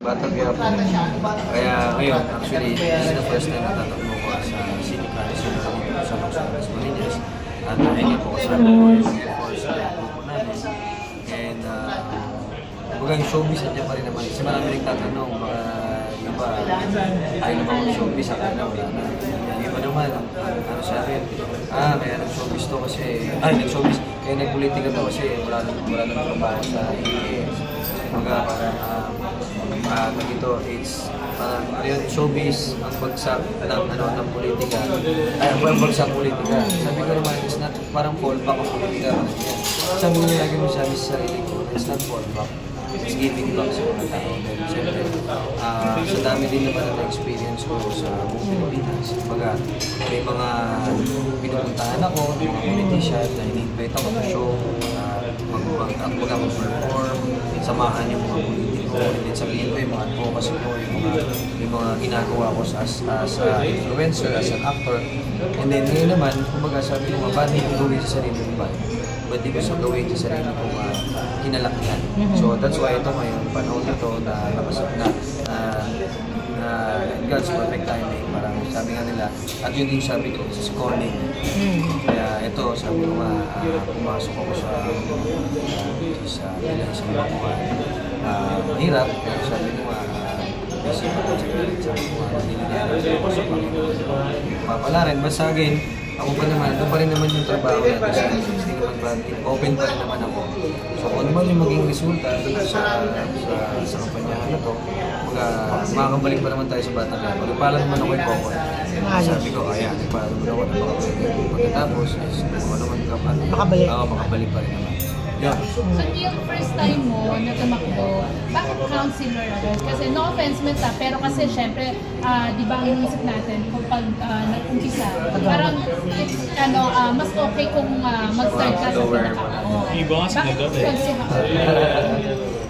Bata Quiapo. Kaya ngayon, actually, this is the first time na tatakbo ko sa City Council sa Los Marinas. At hindi po kasama ko yung before sa grupo namin. And kumbaga yung showbiz nandiyan pa rin naman. Kasi marami rin tatanong, baka iba, ayaw na ba kung showbiz sa kanila, wala na. Iba naman, ano sa akin, kaya nag-showbiz to kasi, nag-showbiz, kaya nag-politika to kasi wala nang trabaho sa ABS. Kumbaga parang, ito, it's parang showbiz ang bagsak ng politika, ang bagsak politika. Sabi ko naman, it's not parang fallback ang politika. Sabi ko lagi mo sabi sa sarili ko, it's not fallback. It's giving back sa mga tao. Siyempre, sa dami din naman ang experience ko sa buong Pilipinas. Kumbaga, may mga pinupuntahan ako, mga politician na in-invite ako sa show, mag-perform, samahan yung mga politiko, and then sabihin ko yung mga advocacy ko, yung mga ginagawa ko as influencer, as an actor. And then ngayon naman, kumbaga sabi ko, ba't hindi ko gawin sa sarili ko ba? Ba't di ko sa gawin sa sarili ko kinalakihan? So that's why ito ngayon, panahon na ito na nakasap na God's perfect timing, parang sabi nga nila, at yun din sabi ko, sa calling. Kaya ito, sabi ko nga, pumasok ako sa isang bakuhan. Mahirap, pero sabi ko nga, kasi sabi ko nga, nililihan ako sa Panginoon. Papala rin, basta again, ako pa naman, doon pa rin naman yung trabaho yan kasi hindi naman ba, open pa rin naman ako. So kung naman yung maging resulta sa kampanyahan na to, makakabalik pa naman tayo sa Batang Quiapo. Pala naman ako yung common. Sabi ko, pala naman ako ng pagkatapos, kung naman makabalik pa rin naman. So yung first time mo na tumakbo, bakit counselor agad? Kasi no offense man pero kasi syempre, di ba ang inisip natin kung pag nag-umpisa, parang mas okay kung mag-start ka sa pinaka. Bakit counselor?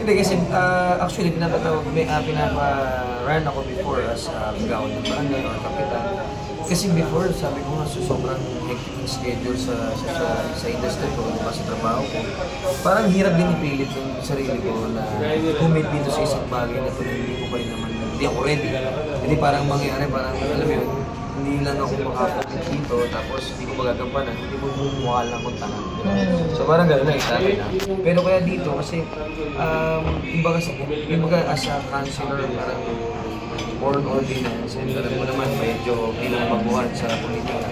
Hindi kasi actually pinapa-run ako before as gawad ng barangay or kapitan. Kasi before, sabi ko nga, sobrang hectic ng schedule sa industry ko, sa trabaho ko. Parang hirap din ipilit yung sarili ko na commit dito sa isang bagay na hindi ko pa rin naman, hindi ako ready. Hindi parang mangyari, parang alam mo yun, hindi lang ako makapagod dito, tapos hindi ko magagampanan, hindi ko bumuha lang kung tangan. So parang gano'n na sabi na. Pero kaya dito, kasi ibaga as a counselor, parang born ordinance, and alam mo naman, medyo bilang baguhan sa politika.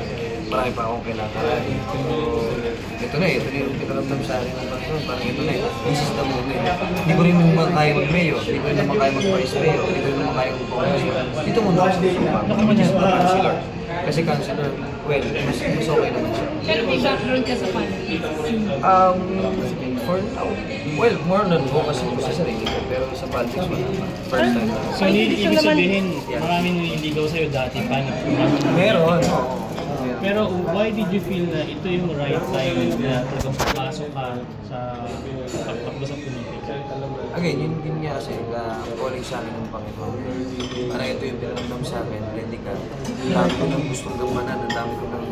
Marami pa akong kailangan. Ito na yung pinaramdam sa akin ng Panginoon. Parang ito na this is the moment. Hindi ko rin naman kaya mag-mayor, hindi ko rin naman kaya mag-vice mayor, hindi ko rin naman kaya mag-congressman. Dito muna ako sa counselor. Kasi counselor, well, mas okay naman siya. Pero may background ka sa politics? For now, well, more than focus ko sa sarili ko, pero sa politics wala. First time na. So, ibig sabihin, maraming nililigaw sa'yo dati pa na meron. Pero why did you feel na ito yung right time na talagang papasok ka sa pagtakbo sa politika? Again, yun nga kasi calling sa akin ng Panginoon. Parang ito yung pinaramdam sa akin, ready ka. Ang dami ko nang gustong gamanan, ang dami ko nang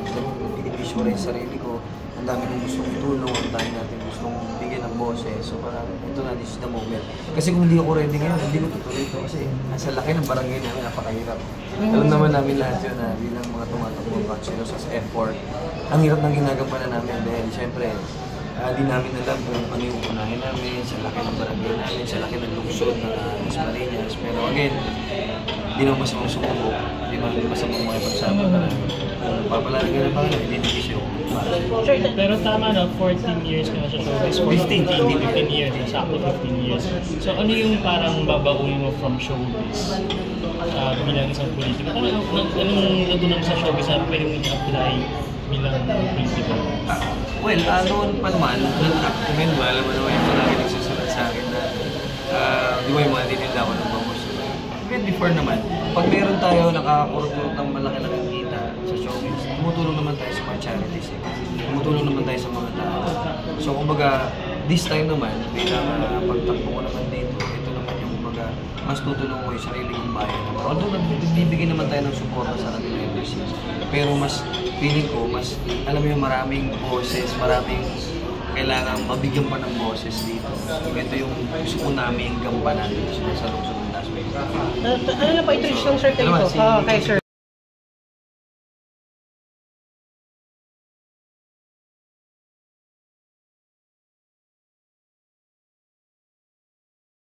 pinipisyo rin sa sarili ko, ang dami kong gustong itulong, ang dami natin gustong bigyan ng boses. So parang ito na, this is the moment. Kasi kung hindi ako ready ngayon, hindi ko tutuloy ito kasi nasa laki ng barangay namin, napakahirap. Alam naman namin lahat yun na bilang mga tumatakbo councilors as effort. Ang hirap ng ginagampanan namin dahil syempre, di namin alam kung ano yung unahin namin, sa laki ng barangay namin, sa laki ng lungsod ng Los Marinas. Pero again, hindi naman masamang sumubok, hindi naman masamang makipagsabi na papalarin ka na pa, identification ko. Pero tama na, 14 years ka na sa showbiz. 15 years, exactly 15 years. So ano yung parang babaunin mo from showbiz bilang isang politiko? Anong natunan mo sa showbiz na pwede mo i-apply bilang politiko? Well, noon pa naman, nag-recommend mo, alam mo naman yung marami nagsusulat sa akin na di ba yung mga titinda ko ng bangos. Even before naman, pag meron tayo nakakakurot ng malaki-laking kita sa showbiz, tumutulong naman tayo sa mga charities. Tumutulong naman tayo sa mga tao. So kumbaga, this time naman, bilang pagtakbo ko naman dito, ito naman yung kumbaga, mas tutulong ko yung sarili kong bayan. Although nagbibigay naman tayo ng suporta sa kanila every season. Pero mas feeling ko, mas alam mo yung maraming boses, maraming kailangan mabigyan pa ng boses dito. Ito yung gusto ko namin gampanan dito sa lungsod ng Las Vegas. Ano na po introduce ng sir kayo? Ano ba, si- Kay sir.